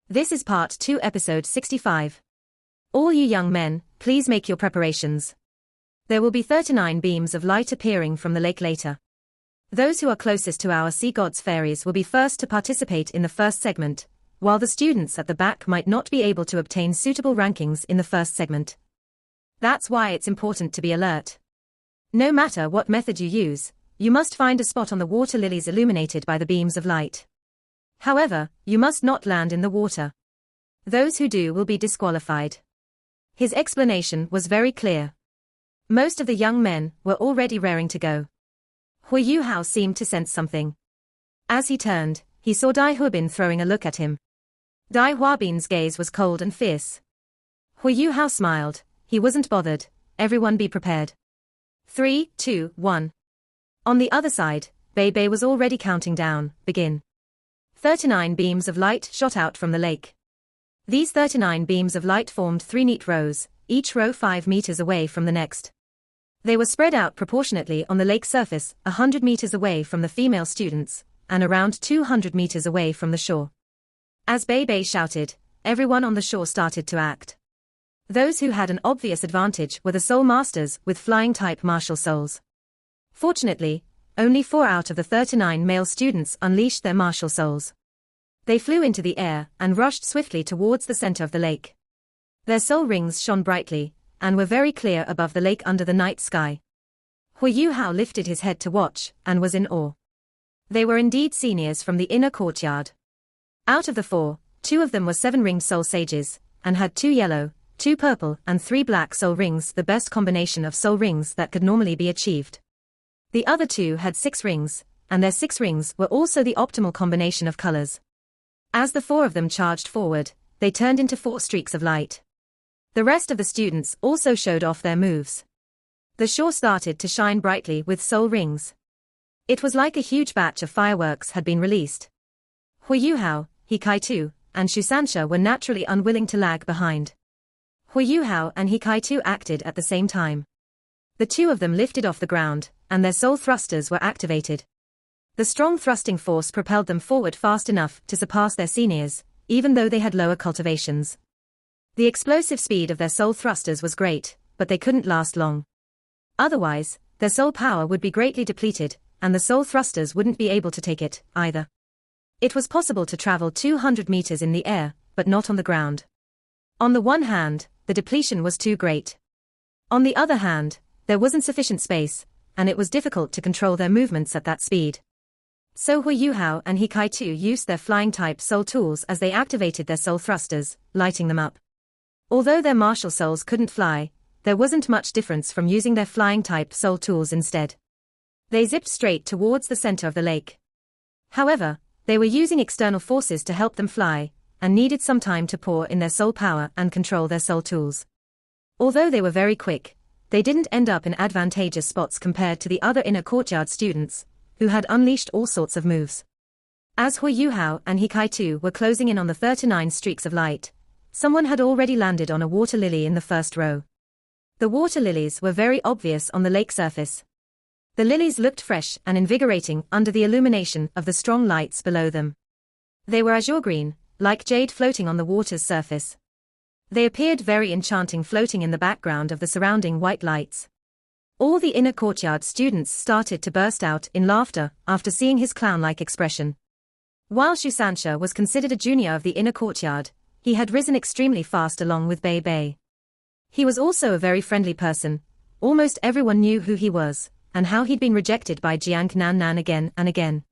This is part 2, episode 65. All you young men, please make your preparations. There will be 39 beams of light appearing from the lake later. Those who are closest to our sea gods fairies will be first to participate in the first segment, while the students at the back might not be able to obtain suitable rankings in the first segment. That's why it's important to be alert. No matter what method you use, you must find a spot on the water lilies illuminated by the beams of light. However, you must not land in the water. Those who do will be disqualified. His explanation was very clear. Most of the young men were already raring to go. Hui Yuhao seemed to sense something. As he turned, he saw Dai Huabin throwing a look at him. Dai Huabin's gaze was cold and fierce. Hui Yuhao smiled. He wasn't bothered. Everyone be prepared. 3, 2, 1. On the other side, Bei Bei was already counting down. Begin. 39 beams of light shot out from the lake. These 39 beams of light formed 3 neat rows, each row 5 meters away from the next. They were spread out proportionately on the lake surface, 100 meters away from the female students, and around 200 meters away from the shore. As Bei Bei shouted, everyone on the shore started to act. Those who had an obvious advantage were the soul masters with flying-type martial souls. Fortunately, only 4 out of the 39 male students unleashed their martial souls. They flew into the air and rushed swiftly towards the center of the lake. Their soul rings shone brightly, and were very clear above the lake under the night sky. Hui Yuhao lifted his head to watch, and was in awe. They were indeed seniors from the inner courtyard. Out of the 4, 2 of them were 7-ringed soul sages, and had 2 yellow, 2 purple and 3 black soul rings, the best combination of soul rings that could normally be achieved. The other 2 had 6 rings, and their 6 rings were also the optimal combination of colors. As the 4 of them charged forward, they turned into 4 streaks of light. The rest of the students also showed off their moves. The shore started to shine brightly with soul rings. It was like a huge batch of fireworks had been released. Hui Yuhao, He Kai-tu, and Shusansha were naturally unwilling to lag behind. Hui Yuhao and He Kai-tu acted at the same time. The 2 of them lifted off the ground, and their soul thrusters were activated. The strong thrusting force propelled them forward fast enough to surpass their seniors, even though they had lower cultivations. The explosive speed of their soul thrusters was great, but they couldn't last long. Otherwise, their soul power would be greatly depleted, and the soul thrusters wouldn't be able to take it, either. It was possible to travel 200 meters in the air, but not on the ground. On the one hand, the depletion was too great. On the other hand, there wasn't sufficient space, and it was difficult to control their movements at that speed. So Hui Yuhao and He Kai-tu used their flying-type soul tools as they activated their soul thrusters, lighting them up. Although their martial souls couldn't fly, there wasn't much difference from using their flying-type soul tools instead. They zipped straight towards the center of the lake. However, they were using external forces to help them fly, and needed some time to pour in their soul power and control their soul tools. Although they were very quick, they didn't end up in advantageous spots compared to the other inner courtyard students, who had unleashed all sorts of moves. As Hui Yuhao and He Kai-tu were closing in on the 39 streaks of light, someone had already landed on a water lily in the first row. The water lilies were very obvious on the lake surface. The lilies looked fresh and invigorating under the illumination of the strong lights below them. They were azure green, like jade floating on the water's surface. They appeared very enchanting floating in the background of the surrounding white lights. All the inner courtyard students started to burst out in laughter after seeing his clown-like expression. While Shusansha was considered a junior of the inner courtyard, he had risen extremely fast along with Bei Bei. He was also a very friendly person. Almost everyone knew who he was, and how he'd been rejected by Jiang Nan Nan again and again.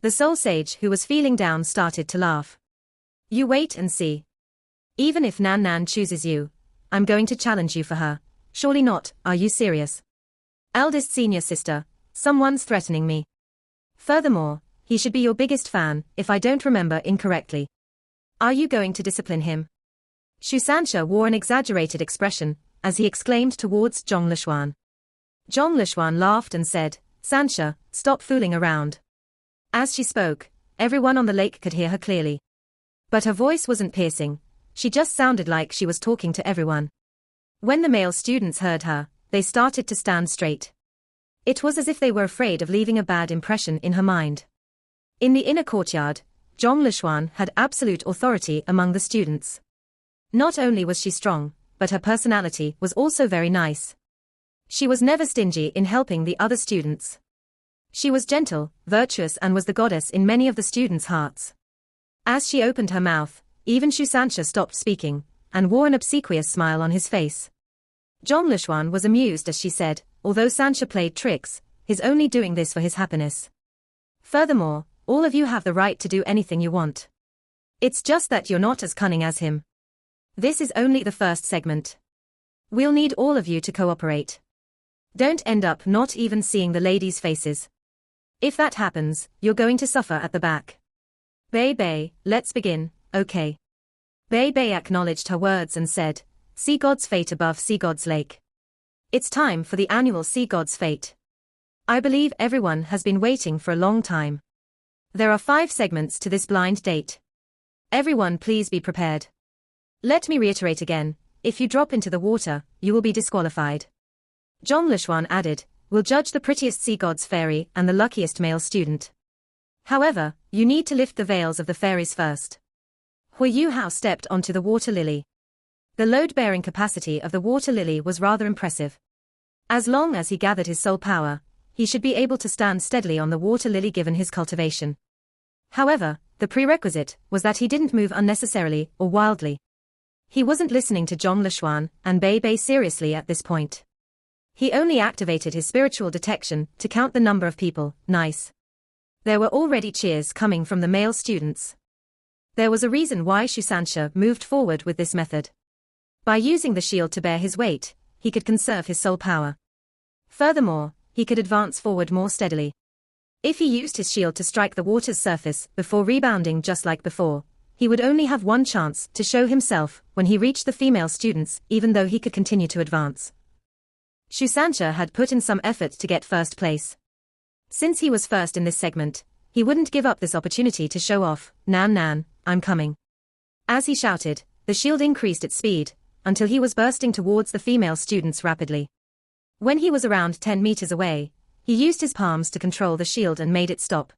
The soul sage who was feeling down started to laugh. You wait and see. Even if Nan Nan chooses you, I'm going to challenge you for her. Surely not, are you serious? Eldest senior sister, someone's threatening me. Furthermore, he should be your biggest fan, if I don't remember incorrectly. Are you going to discipline him? Shusansha wore an exaggerated expression, as he exclaimed towards Zhong Lishuan. Zhong Lishuan laughed and said, Sansha, stop fooling around. As she spoke, everyone on the lake could hear her clearly. But her voice wasn't piercing, she just sounded like she was talking to everyone. When the male students heard her, they started to stand straight. It was as if they were afraid of leaving a bad impression in her mind. In the inner courtyard, Zhong Lishuan had absolute authority among the students. Not only was she strong, but her personality was also very nice. She was never stingy in helping the other students. She was gentle, virtuous, and was the goddess in many of the students' hearts. As she opened her mouth, even Xu Sanxia stopped speaking, and wore an obsequious smile on his face. Zhong Lishuan was amused as she said, although Sanxia played tricks, he's only doing this for his happiness. Furthermore, all of you have the right to do anything you want. It's just that you're not as cunning as him. This is only the first segment. We'll need all of you to cooperate. Don't end up not even seeing the ladies' faces. If that happens, you're going to suffer at the back. Bei Bei, let's begin, okay. Bei Bei acknowledged her words and said, Sea God's fate above Sea God's lake. It's time for the annual Sea God's fate. I believe everyone has been waiting for a long time. There are 5 segments to this blind date. Everyone please be prepared. Let me reiterate again, if you drop into the water, you will be disqualified. Zhong Lishuan added, we'll judge the prettiest sea god's fairy and the luckiest male student. However, you need to lift the veils of the fairies first. Hui Yuhao stepped onto the water lily. The load-bearing capacity of the water lily was rather impressive. As long as he gathered his soul power, he should be able to stand steadily on the water lily given his cultivation. However, the prerequisite was that he didn't move unnecessarily or wildly. He wasn't listening to Zhong Lishuan and Bei Bei seriously at this point. He only activated his spiritual detection to count the number of people. Nice. There were already cheers coming from the male students. There was a reason why Xu Sanxia moved forward with this method. By using the shield to bear his weight, he could conserve his soul power. Furthermore, he could advance forward more steadily. If he used his shield to strike the water's surface before rebounding just like before, he would only have one chance to show himself when he reached the female students, even though he could continue to advance. Xu Sanxia had put in some effort to get first place. Since he was first in this segment, he wouldn't give up this opportunity to show off. Nan Nan, I'm coming. As he shouted, the shield increased its speed, until he was bursting towards the female students rapidly. When he was around 10 meters away, he used his palms to control the shield and made it stop.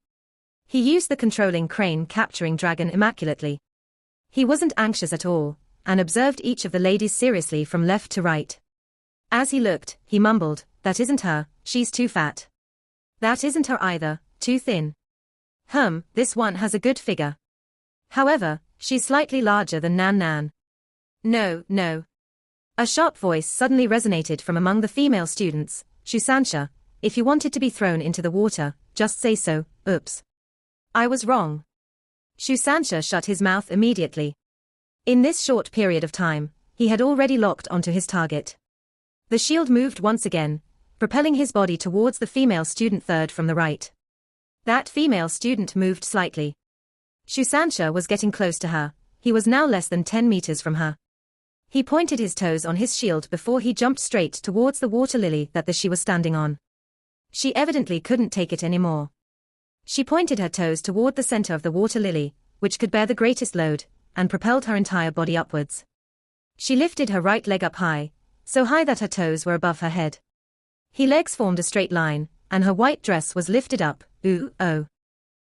He used the controlling crane capturing dragon immaculately. He wasn't anxious at all, and observed each of the ladies seriously from left to right. As he looked, he mumbled, that isn't her, she's too fat. That isn't her either, too thin. This one has a good figure. However, she's slightly larger than Nan Nan. No, no. A sharp voice suddenly resonated from among the female students, Xu Sanxia, if you wanted to be thrown into the water, just say so. Oops. I was wrong. Xu Sanxia shut his mouth immediately. In this short period of time, he had already locked onto his target. The shield moved once again, propelling his body towards the female student third from the right. That female student moved slightly. Xu Sanxia was getting close to her, he was now less than 10 meters from her. He pointed his toes on his shield before he jumped straight towards the water lily that she was standing on. She evidently couldn't take it anymore. She pointed her toes toward the center of the water lily, which could bear the greatest load, and propelled her entire body upwards. She lifted her right leg up high, so high that her toes were above her head. Her legs formed a straight line, and her white dress was lifted up. Ooh, oh.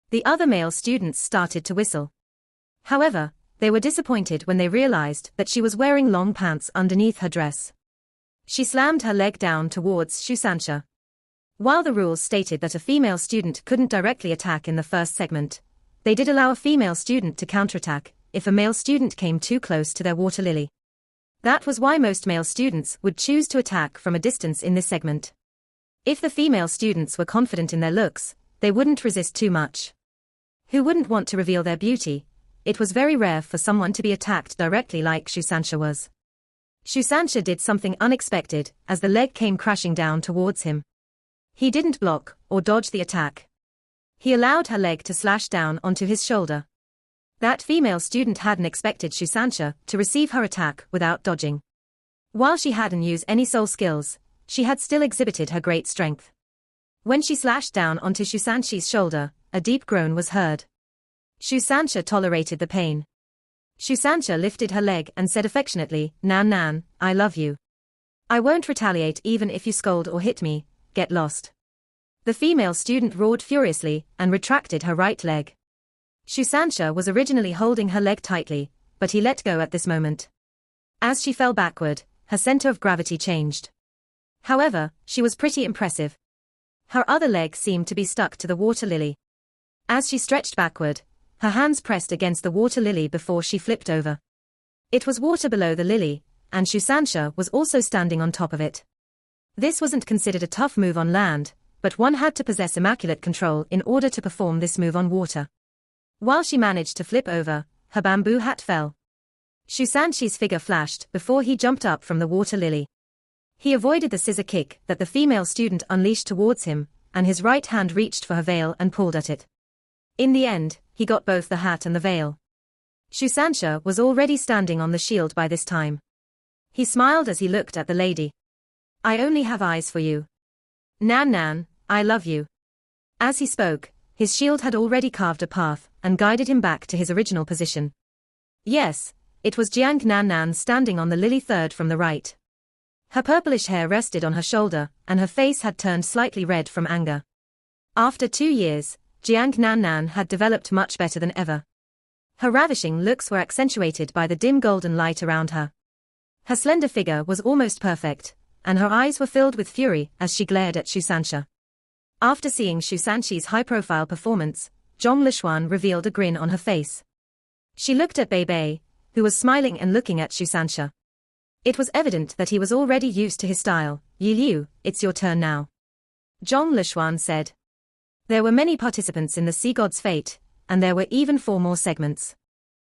The other male students started to whistle. However, they were disappointed when they realized that she was wearing long pants underneath her dress. She slammed her leg down towards Xu Sanxia. While the rules stated that a female student couldn't directly attack in the first segment, they did allow a female student to counterattack if a male student came too close to their water lily. That was why most male students would choose to attack from a distance in this segment. If the female students were confident in their looks, they wouldn't resist too much. Who wouldn't want to reveal their beauty? It was very rare for someone to be attacked directly like Xu Sanxia was. Xu Sanxia did something unexpected as the leg came crashing down towards him. He didn't block or dodge the attack. He allowed her leg to slash down onto his shoulder. That female student hadn't expected Xu Sanxia to receive her attack without dodging. While she hadn't used any soul skills, she had still exhibited her great strength. When she slashed down onto Xu Sanxia's shoulder, a deep groan was heard. Xu Sanxia tolerated the pain. Xu Sanxia lifted her leg and said affectionately, Nan Nan, I love you. I won't retaliate even if you scold or hit me, get lost. The female student roared furiously and retracted her right leg. Shusansha was originally holding her leg tightly, but he let go at this moment. As she fell backward, her center of gravity changed. However, she was pretty impressive. Her other leg seemed to be stuck to the water lily. As she stretched backward, her hands pressed against the water lily before she flipped over. It was water below the lily, and Shusansha was also standing on top of it. This wasn't considered a tough move on land, but one had to possess immaculate control in order to perform this move on water. While she managed to flip over, her bamboo hat fell. Shusanshi's figure flashed before he jumped up from the water lily. He avoided the scissor kick that the female student unleashed towards him, and his right hand reached for her veil and pulled at it. In the end, he got both the hat and the veil. Shusansha was already standing on the shield by this time. He smiled as he looked at the lady. "I only have eyes for you. Nan Nan, I love you." As he spoke, his shield had already carved a path and guided him back to his original position. Yes, it was Jiang Nan Nan standing on the lily third from the right. Her purplish hair rested on her shoulder, and her face had turned slightly red from anger. After 2 years, Jiang Nan Nan had developed much better than ever. Her ravishing looks were accentuated by the dim golden light around her. Her slender figure was almost perfect, and her eyes were filled with fury as she glared at Shusansha. After seeing Shusanshi's high-profile performance, Zhong Lishuan revealed a grin on her face. She looked at Bei Bei, who was smiling and looking at Shusansha. It was evident that he was already used to his style. "Yi Liu, it's your turn now," Zhong Lishuan said. There were many participants in the Sea God's Fate, and there were even 4 more segments.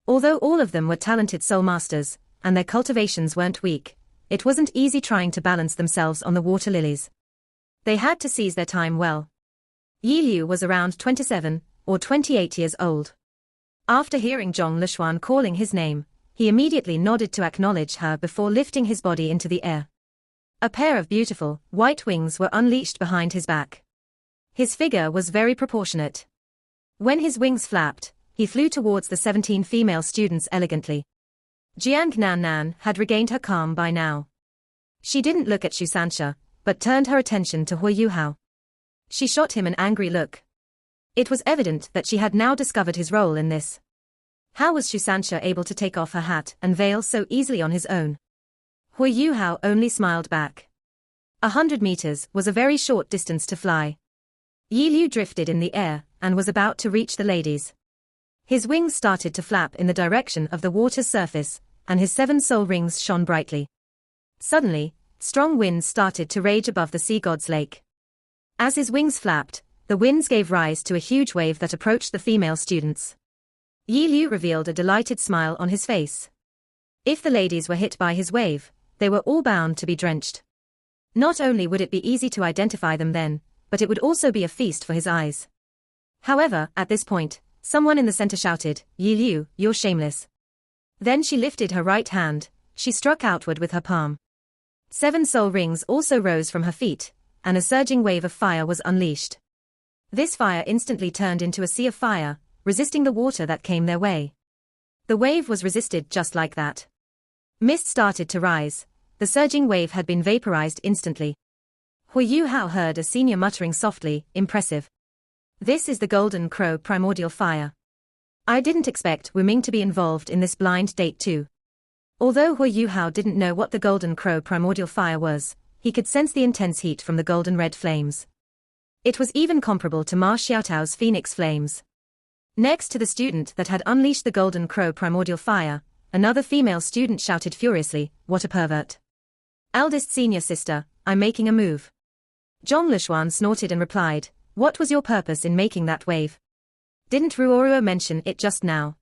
Although all of them were talented soul masters, and their cultivations weren't weak, it wasn't easy trying to balance themselves on the water lilies. They had to seize their time well. Yi Liu was around 27 or 28 years old. After hearing Zhong Lishuan calling his name, he immediately nodded to acknowledge her before lifting his body into the air. A pair of beautiful, white wings were unleashed behind his back. His figure was very proportionate. When his wings flapped, he flew towards the 17 female students elegantly. Jiang Nan Nan had regained her calm by now. She didn't look at Shusansha, but turned her attention to Hui Yuhao. She shot him an angry look. It was evident that she had now discovered his role in this. How was Shusansha able to take off her hat and veil so easily on his own? Hui Yuhao only smiled back. 100 meters was a very short distance to fly. Yi Liu drifted in the air and was about to reach the ladies. His wings started to flap in the direction of the water's surface, and his 7 soul rings shone brightly. Suddenly, strong winds started to rage above the sea god's lake. As his wings flapped, the winds gave rise to a huge wave that approached the female students. Yi Liu revealed a delighted smile on his face. If the ladies were hit by his wave, they were all bound to be drenched. Not only would it be easy to identify them then, but it would also be a feast for his eyes. However, at this point, someone in the center shouted, "Yi Liu, you're shameless." Then she lifted her right hand, she struck outward with her palm. 7 soul rings also rose from her feet, and a surging wave of fire was unleashed. This fire instantly turned into a sea of fire, resisting the water that came their way. The wave was resisted just like that. Mist started to rise. The surging wave had been vaporized instantly. Hui Yuhao heard a senior muttering softly, "Impressive. This is the Golden Crow primordial fire. I didn't expect Wu Ming to be involved in this blind date too." Although Hui Yuhao didn't know what the Golden Crow primordial fire was, he could sense the intense heat from the golden red flames. It was even comparable to Ma Xiaotao's phoenix flames. Next to the student that had unleashed the Golden Crow primordial fire, another female student shouted furiously, "What a pervert. Eldest senior sister, I'm making a move." Zhong Lishuan snorted and replied, "What was your purpose in making that wave? Didn't Ruorua mention it just now?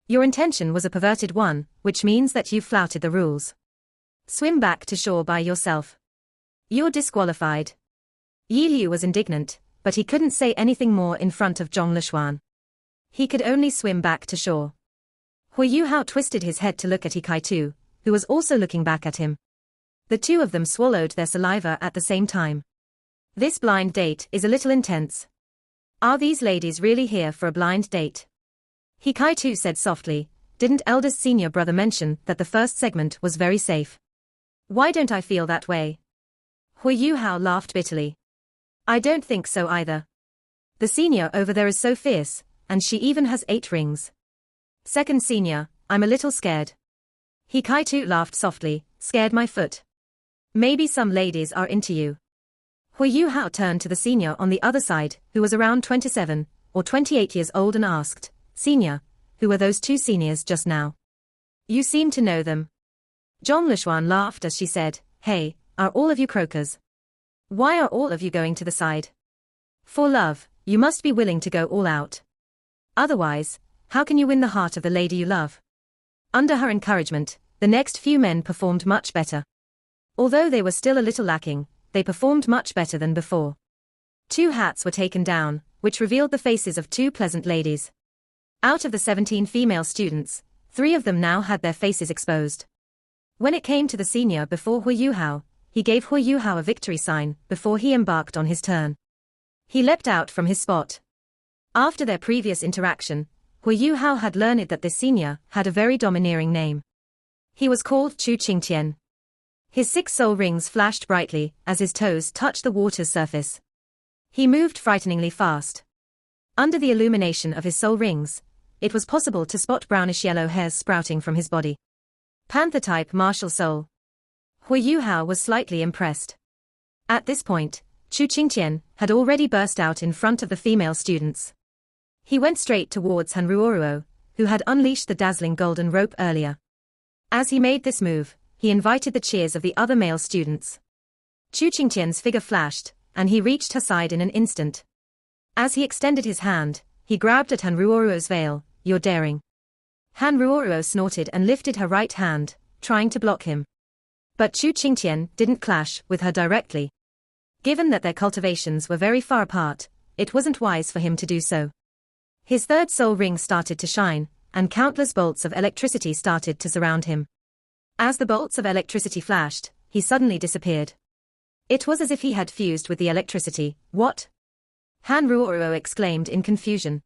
Your intention was a perverted one, which means that you've flouted the rules. Swim back to shore by yourself. You're disqualified." Yi Liu was indignant, but he couldn't say anything more in front of Zhong Lishuan. He could only swim back to shore. Hui Yuhao twisted his head to look at He Kai-tu, who was also looking back at him. The two of them swallowed their saliva at the same time. This blind date is a little intense. Are these ladies really here for a blind date? He Kai-tu said softly, "Didn't eldest senior brother mention that the first segment was very safe? Why don't I feel that way?" Hui Yuhao laughed bitterly. "I don't think so either. The senior over there is so fierce, and she even has 8 rings. Second senior, I'm a little scared. He Kaitu laughed softly, scared my foot. Maybe some ladies are into you. Hui Yu Hao turned to the senior on the other side, who was around 27 or 28 years old, and asked, Senior, who were those 2 seniors just now? You seem to know them. Zhong Lishuan laughed as she said, Hey, are all of you croakers? Why are all of you going to the side? For love, you must be willing to go all out. Otherwise, how can you win the heart of the lady you love? Under her encouragement, the next few men performed much better. Although they were still a little lacking, they performed much better than before. 2 hats were taken down, which revealed the faces of 2 pleasant ladies. Out of the 17 female students, 3 of them now had their faces exposed. When it came to the senior before Hui Yu Hao, he gave Hui Yu Hao a victory sign before he embarked on his turn. He leapt out from his spot. After their previous interaction, Hui Yu Hao had learned that this senior had a very domineering name. He was called Chu Qingtian. His 6 soul rings flashed brightly as his toes touched the water's surface. He moved frighteningly fast. Under the illumination of his soul rings, it was possible to spot brownish-yellow hairs sprouting from his body. Panther-type martial soul. Hui Yu Hao was slightly impressed. At this point, Chu Qingtian had already burst out in front of the female students. He went straight towards Han Ruoruo, who had unleashed the dazzling golden rope earlier. As he made this move, he invited the cheers of the other male students. Chu Qingtian's figure flashed, and he reached her side in an instant. As he extended his hand, he grabbed at Han Ruoruo's veil. You're daring. Han Ruoruo snorted and lifted her right hand, trying to block him. But Chu Qingtian didn't clash with her directly. Given that their cultivations were very far apart, it wasn't wise for him to do so. His 3rd soul ring started to shine, and countless bolts of electricity started to surround him. As the bolts of electricity flashed, he suddenly disappeared. It was as if he had fused with the electricity. What? Han Ruoruo exclaimed in confusion.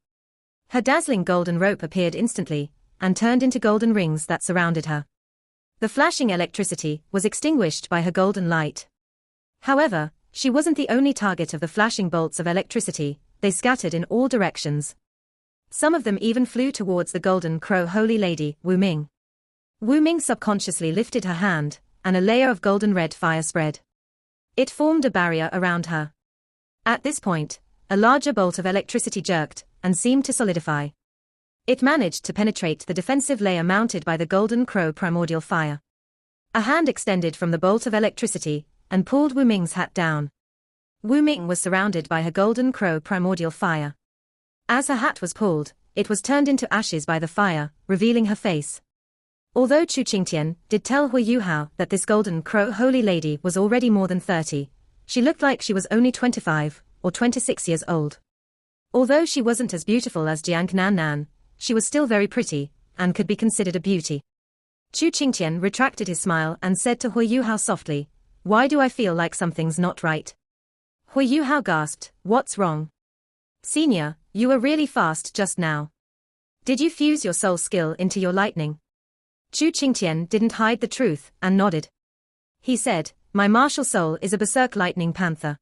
Her dazzling golden rope appeared instantly, and turned into golden rings that surrounded her. The flashing electricity was extinguished by her golden light. However, she wasn't the only target of the flashing bolts of electricity, they scattered in all directions. Some of them even flew towards the Golden Crow Holy Lady, Wu Ming. Wu Ming subconsciously lifted her hand, and a layer of golden red fire spread. It formed a barrier around her. At this point, a larger bolt of electricity jerked, and seemed to solidify. It managed to penetrate the defensive layer mounted by the Golden Crow primordial fire. A hand extended from the bolt of electricity, and pulled Wu Ming's hat down. Wu Ming was surrounded by her Golden Crow primordial fire. As her hat was pulled, it was turned into ashes by the fire, revealing her face. Although Chu Qingtian did tell Hui Yu Hao that this Golden Crow Holy Lady was already more than 30, she looked like she was only 25 or 26 years old. Although she wasn't as beautiful as Jiang Nan Nan, she was still very pretty, and could be considered a beauty. Chu Qingtian retracted his smile and said to Hui Yu Hao softly, Why do I feel like something's not right? Hui Yu Hao gasped, What's wrong? Senior, you were really fast just now. Did you fuse your soul skill into your lightning? Chu Qingtian didn't hide the truth, and nodded. He said, My martial soul is a berserk lightning panther.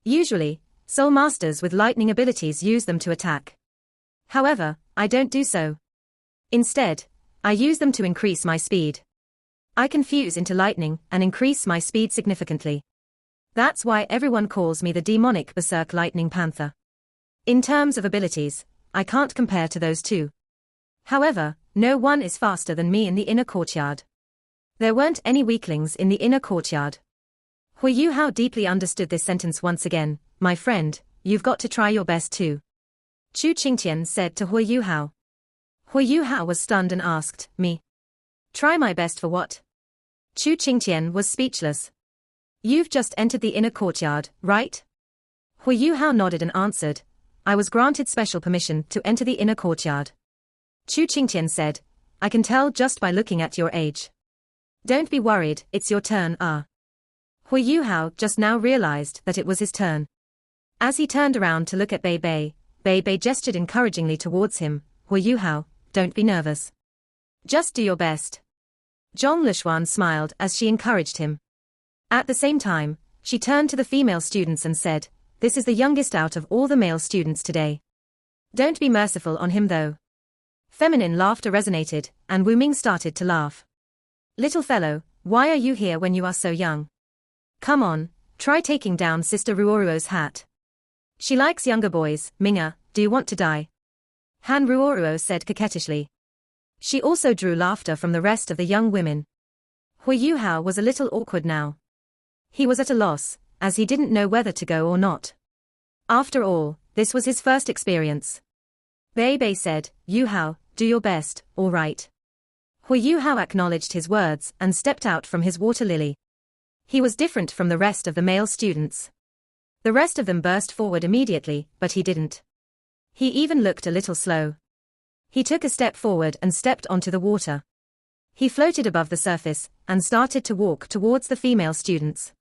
Usually, soul masters with lightning abilities use them to attack. However, I don't do so. Instead, I use them to increase my speed. I can fuse into lightning and increase my speed significantly. That's why everyone calls me the demonic berserk lightning panther. In terms of abilities, I can't compare to those 2. However, no one is faster than me in the inner courtyard. There weren't any weaklings in the inner courtyard. Hui Yu Hao deeply understood this sentence once again. My friend, you've got to try your best too. Chu Qingtian said to Hui Yu Hao. Hui Yu Hao was stunned and asked, Me? Try my best for what? Chu Qingtian was speechless. You've just entered the inner courtyard, right? Hui Yu Hao nodded and answered, I was granted special permission to enter the inner courtyard. Chu Qingtian said, I can tell just by looking at your age. Don't be worried, it's your turn, Hui Yu Hao just now realized that it was his turn. As he turned around to look at Bei Bei, Bei Bei gestured encouragingly towards him, Hui Yu Hao, don't be nervous. Just do your best. Zhong Lishuan smiled as she encouraged him. At the same time, she turned to the female students and said, This is the youngest out of all the male students today. Don't be merciful on him though. Feminine laughter resonated, and Wu Ming started to laugh. Little fellow, why are you here when you are so young? Come on, try taking down Sister Ruoruo's hat. She likes younger boys. Minga, do you want to die? Han Ruoruo said coquettishly. She also drew laughter from the rest of the young women. Hui Yuhao was a little awkward now. He was at a loss, as he didn't know whether to go or not. After all, this was his first experience. Bei Bei said, Yuhao, do your best, all right. Hui Yuhao acknowledged his words and stepped out from his water lily. He was different from the rest of the male students. The rest of them burst forward immediately, but he didn't. He even looked a little slow. He took a step forward and stepped onto the water. He floated above the surface and started to walk towards the female students.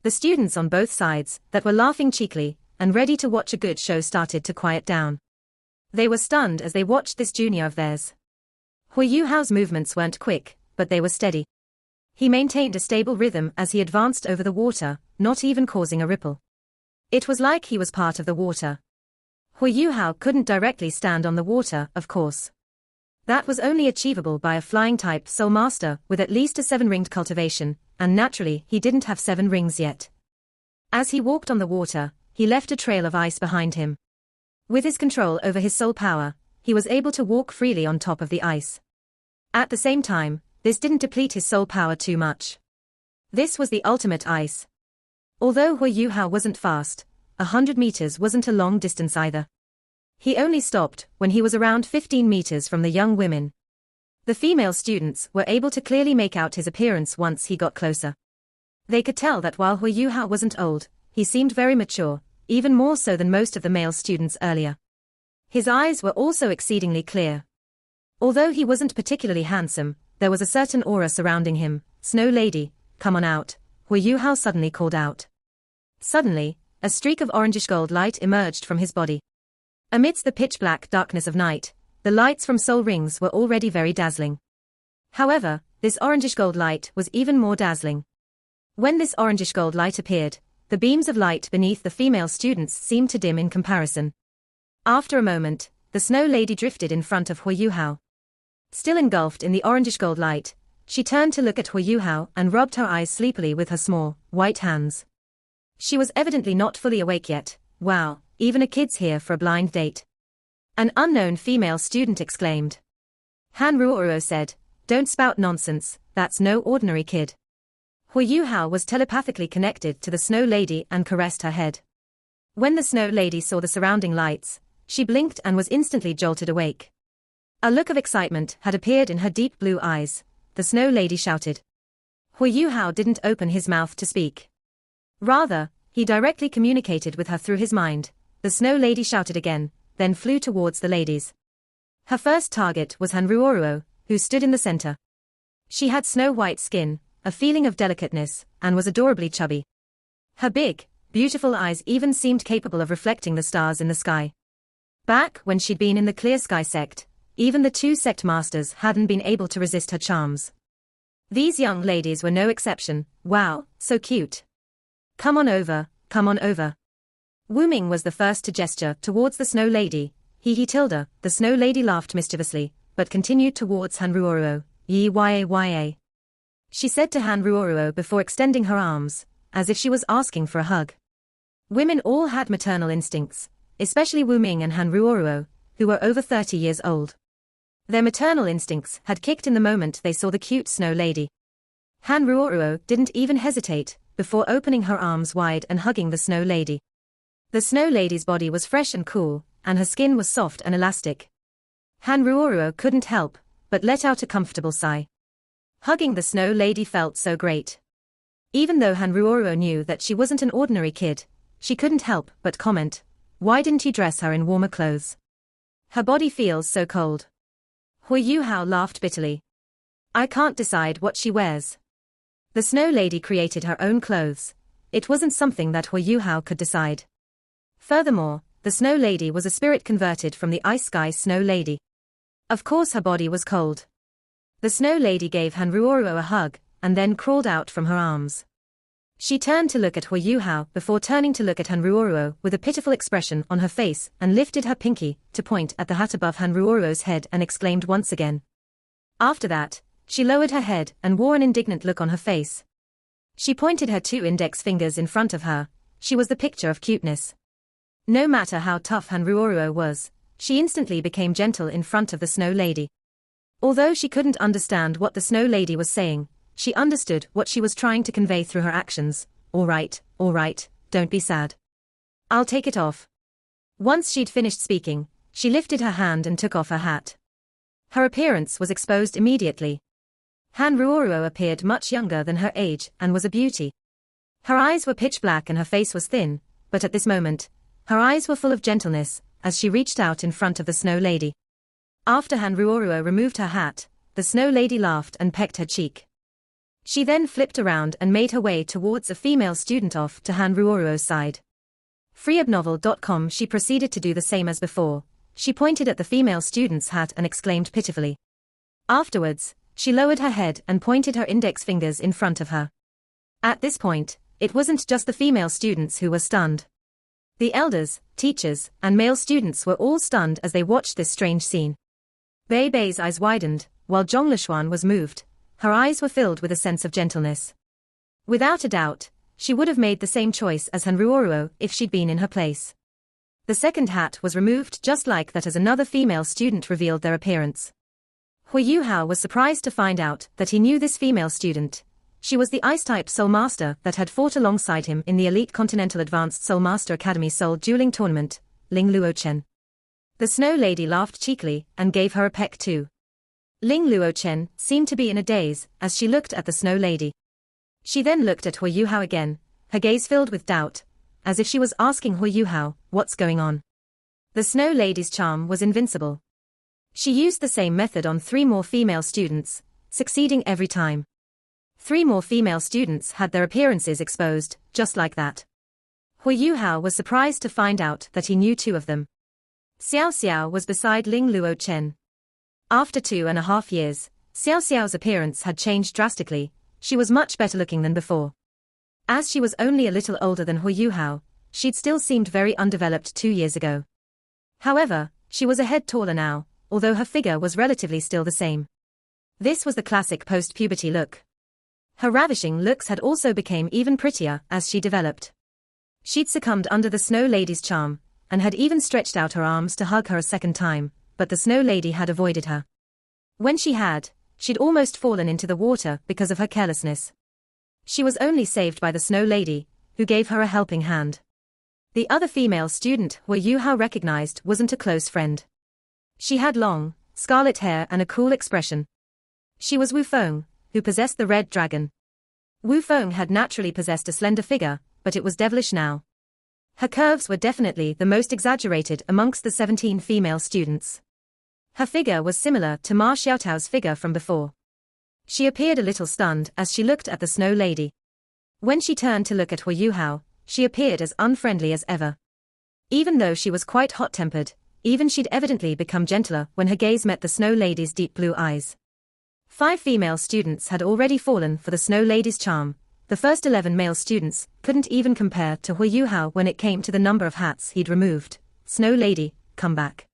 The students on both sides, that were laughing cheekily and ready to watch a good show, started to quiet down. They were stunned as they watched this junior of theirs. Hui Yuhao's movements weren't quick, but they were steady. He maintained a stable rhythm as he advanced over the water, not even causing a ripple. It was like he was part of the water. Hui Yuhao couldn't directly stand on the water, of course. That was only achievable by a flying-type soul master with at least a 7-ringed cultivation, and naturally he didn't have 7 rings yet. As he walked on the water, he left a trail of ice behind him. With his control over his soul power, he was able to walk freely on top of the ice. At the same time, this didn't deplete his soul power too much. This was the ultimate ice. Although Hui Yuhao wasn't fast, 100 meters wasn't a long distance either. He only stopped when he was around 15 meters from the young women. The female students were able to clearly make out his appearance once he got closer. They could tell that while Hui Yuhao wasn't old, he seemed very mature, even more so than most of the male students earlier. His eyes were also exceedingly clear. Although he wasn't particularly handsome, there was a certain aura surrounding him. Snow Lady, come on out, Hui Yuhao suddenly called out. Suddenly, a streak of orangish gold light emerged from his body. Amidst the pitch-black darkness of night, the lights from soul rings were already very dazzling. However, this orangish gold light was even more dazzling. When this orangish gold light appeared, the beams of light beneath the female students seemed to dim in comparison. After a moment, the Snow Lady drifted in front of Hui Yuhao. Still engulfed in the orangish gold light, she turned to look at Hui Yuhao and rubbed her eyes sleepily with her small, white hands. She was evidently not fully awake yet. Wow, even a kid's here for a blind date. An unknown female student exclaimed. Han Ruoruo said, don't spout nonsense, that's no ordinary kid. Hui Yuhao was telepathically connected to the Snow Lady and caressed her head. When the Snow Lady saw the surrounding lights, she blinked and was instantly jolted awake. A look of excitement had appeared in her deep blue eyes. The Snow Lady shouted. Hui Yuhao didn't open his mouth to speak. Rather, he directly communicated with her through his mind. The Snow Lady shouted again, then flew towards the ladies. Her first target was Han Ruoruo, who stood in the center. She had snow-white skin, a feeling of delicateness, and was adorably chubby. Her big, beautiful eyes even seemed capable of reflecting the stars in the sky. Back when she'd been in the Clear Sky sect, even the 2 sect masters hadn't been able to resist her charms. These young ladies were no exception. Wow, so cute. Come on over, come on over. Wu Ming was the first to gesture towards the Snow Lady. He tilde. The Snow Lady laughed mischievously, but continued towards Han Ruoruo. Yi-ya-ya. She said to Han Ruoruo before extending her arms, as if she was asking for a hug. Women all had maternal instincts, especially Wu Ming and Han Ruoruo, who were over 30 years old. Their maternal instincts had kicked in the moment they saw the cute Snow Lady. Han Ruoruo didn't even hesitate, before opening her arms wide and hugging the Snow Lady. The Snow Lady's body was fresh and cool, and her skin was soft and elastic. Han Ruoruo couldn't help but let out a comfortable sigh. Hugging the Snow Lady felt so great. Even though Han Ruoruo knew that she wasn't an ordinary kid, she couldn't help but comment, why didn't you dress her in warmer clothes? Her body feels so cold. Hui Yuhao laughed bitterly. I can't decide what she wears. The Snow Lady created her own clothes. It wasn't something that Hui Yuhao could decide. Furthermore, the Snow Lady was a spirit converted from the Ice Sky Snow Lady. Of course her body was cold. The Snow Lady gave Han Ruoruo a hug, and then crawled out from her arms. She turned to look at Hu Yuhao before turning to look at Han Ruoruo with a pitiful expression on her face and lifted her pinky to point at the hat above Han Ruoruo's head and exclaimed once again. After that, she lowered her head and wore an indignant look on her face. She pointed her 2 index fingers in front of her. She was the picture of cuteness. No matter how tough Han Ruoruo was, she instantly became gentle in front of the Snow Lady. Although she couldn't understand what the Snow Lady was saying, she understood what she was trying to convey through her actions. All right, don't be sad. I'll take it off. Once she'd finished speaking, she lifted her hand and took off her hat. Her appearance was exposed immediately. Han Ruoruo appeared much younger than her age and was a beauty. Her eyes were pitch black and her face was thin, but at this moment, her eyes were full of gentleness as she reached out in front of the Snow Lady. After Han Ruoruo removed her hat, the Snow Lady laughed and pecked her cheek. She then flipped around and made her way towards a female student off to Han Ruoruo's side. Freeubnovel.com. She proceeded to do the same as before. She pointed at the female student's hat and exclaimed pitifully. Afterwards, she lowered her head and pointed her index fingers in front of her. At this point, it wasn't just the female students who were stunned. The elders, teachers, and male students were all stunned as they watched this strange scene. Bei Bei's eyes widened, while Zhong Lishuan was moved. Her eyes were filled with a sense of gentleness. Without a doubt, she would have made the same choice as Han Ruoruo if she'd been in her place. The second hat was removed just like that as another female student revealed their appearance. Hu Yuhao was surprised to find out that he knew this female student. She was the Ice-type Soul Master that had fought alongside him in the Elite Continental Advanced Soul Master Academy Soul Dueling Tournament, Ling Luochen. The Snow Lady laughed cheekily and gave her a peck too. Ling Luochen seemed to be in a daze as she looked at the Snow Lady. She then looked at Hu Yuhao again, her gaze filled with doubt, as if she was asking Hu Yuhao, what's going on? The Snow Lady's charm was invincible. She used the same method on 3 more female students, succeeding every time. 3 more female students had their appearances exposed, just like that. Hu Yuhao was surprised to find out that he knew 2 of them. Xiao Xiao was beside Ling Luochen. After 2.5 years, Xiao Xiao's appearance had changed drastically. She was much better looking than before. As she was only a little older than Hu Yuhao, she'd still seemed very undeveloped 2 years ago. However, she was a head taller now, although her figure was relatively still the same. This was the classic post-puberty look. Her ravishing looks had also become even prettier as she developed. She'd succumbed under the Snow Lady's charm, and had even stretched out her arms to hug her a second time, but the Snow Lady had avoided her. When she had, she'd almost fallen into the water because of her carelessness. She was only saved by the Snow Lady, who gave her a helping hand. The other female student Hu Yuhao recognized wasn't a close friend. She had long, scarlet hair and a cool expression. She was Wu Feng, who possessed the red dragon. Wu Feng had naturally possessed a slender figure, but it was devilish now. Her curves were definitely the most exaggerated amongst the 17 female students. Her figure was similar to Ma Xiaotao's figure from before. She appeared a little stunned as she looked at the Snow Lady. When she turned to look at Hu Yuhao, she appeared as unfriendly as ever. Even though she was quite hot-tempered, even she'd evidently become gentler when her gaze met the Snow Lady's deep blue eyes. 5 female students had already fallen for the Snow Lady's charm. The first 11 male students couldn't even compare to Hu Yuhao when it came to the number of hats he'd removed. Snow Lady, come back.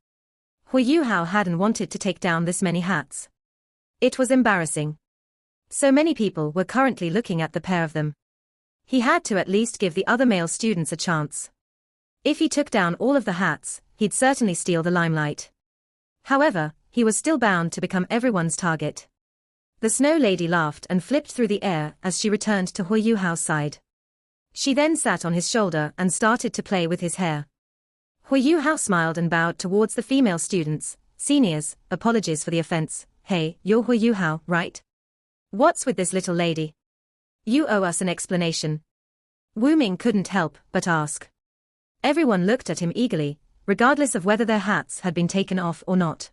Hu Yuhao hadn't wanted to take down this many hats. It was embarrassing. So many people were currently looking at the pair of them. He had to at least give the other male students a chance. If he took down all of the hats, he'd certainly steal the limelight. However, he was still bound to become everyone's target. The Snow Lady laughed and flipped through the air as she returned to Hu Yuhao's side. She then sat on his shoulder and started to play with his hair. Hu Yuhao smiled and bowed towards the female students. Seniors, apologies for the offense. Hey, you're Hu Yuhao, right? What's with this little lady? You owe us an explanation. Wu Ming couldn't help but ask. Everyone looked at him eagerly, regardless of whether their hats had been taken off or not.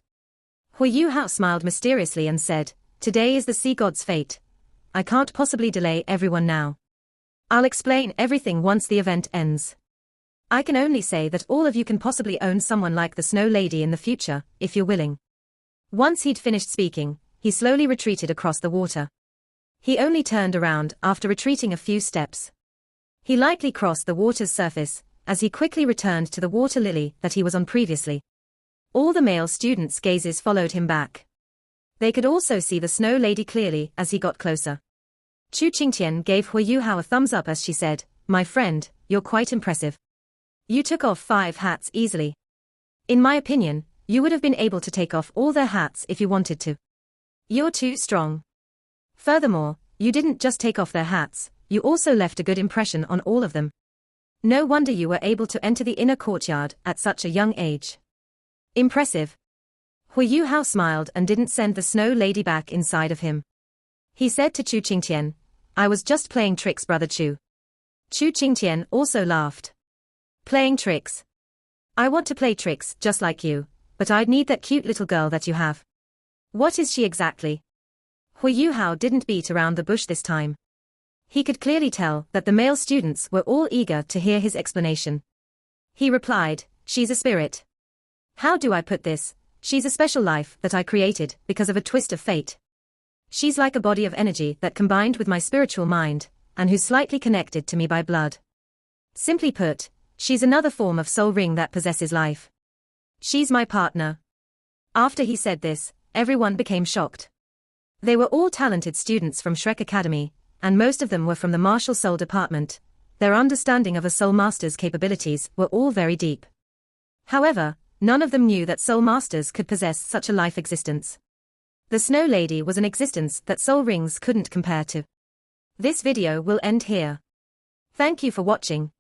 Hu Yuhao smiled mysteriously and said, today is the sea god's fate. I can't possibly delay everyone now. I'll explain everything once the event ends. I can only say that all of you can possibly own someone like the Snow Lady in the future, if you're willing. Once he'd finished speaking, he slowly retreated across the water. He only turned around after retreating a few steps. He lightly crossed the water's surface, as he quickly returned to the water lily that he was on previously. All the male students' gazes followed him back. They could also see the Snow Lady clearly as he got closer. Chu Qingtian gave Hu Yuhao a thumbs up as she said, "My friend, you're quite impressive. You took off 5 hats easily. In my opinion, you would have been able to take off all their hats if you wanted to. You're too strong. Furthermore, you didn't just take off their hats, you also left a good impression on all of them. No wonder you were able to enter the inner courtyard at such a young age. Impressive." Hu Yuhao smiled and didn't send the Snow Lady back inside of him. He said to Chu Qingtian, "I was just playing tricks, brother Chu." Chu Qingtian also laughed. "Playing tricks? I want to play tricks just like you, but I'd need that cute little girl that you have. What is she exactly?" Hu Yuhao didn't beat around the bush this time. He could clearly tell that the male students were all eager to hear his explanation. He replied, "She's a spirit. How do I put this? She's a special life that I created because of a twist of fate. She's like a body of energy that combined with my spiritual mind, and who's slightly connected to me by blood. Simply put, she's another form of soul ring that possesses life. She's my partner." After he said this, everyone became shocked. They were all talented students from Shrek Academy, and most of them were from the martial soul department. Their understanding of a soul master's capabilities were all very deep. However, none of them knew that soul masters could possess such a life existence. The Snow Lady was an existence that soul rings couldn't compare to. This video will end here. Thank you for watching.